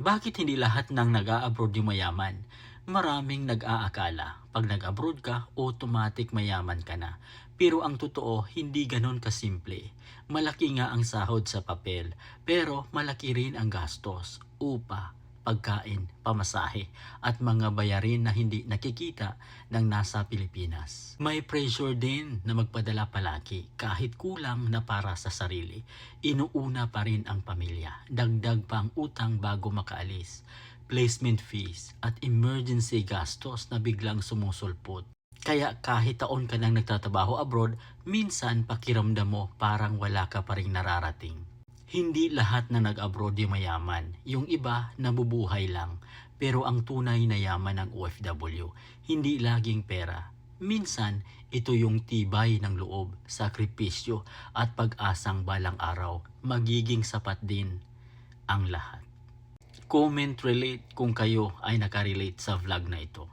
Bakit hindi lahat ng nag-a-abroad yung mayaman? Maraming nag-aakala, pag nag-abroad ka, automatic mayaman ka na. Pero ang totoo, hindi ganon kasimple. Malaki nga ang sahod sa papel, pero malaki rin ang gastos, upa, pagkain, pamasahe, at mga bayarin na hindi nakikita ng nasa Pilipinas. May pressure din na magpadala palagi kahit kulang na para sa sarili. Inuuna pa rin ang pamilya, dagdag pa ang utang bago makaalis, placement fees at emergency gastos na biglang sumusulpot. Kaya kahit taon ka nang nagtatrabaho abroad, minsan pakiramdam mo parang wala ka pa ring nararating. Hindi lahat na nag-abroad yung mayaman, yung iba nabubuhay lang. Pero ang tunay na yaman ng OFW, hindi laging pera. Minsan, ito yung tibay ng loob, sakripisyo at pag-asang balang araw, magiging sapat din ang lahat. Comment relate kung kayo ay nakarelate sa vlog na ito.